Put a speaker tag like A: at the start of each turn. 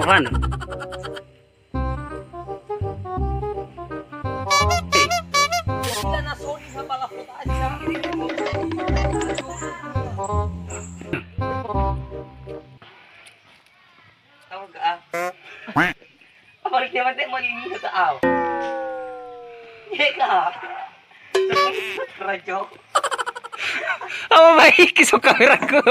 A: kawan.
B: Kita nasoni sa palaputaan siya. Tawag ka ah. Apalik naman tayo malinis sa tao. Hindi ka. Radyo.
A: Apa baik kisah kamera ko.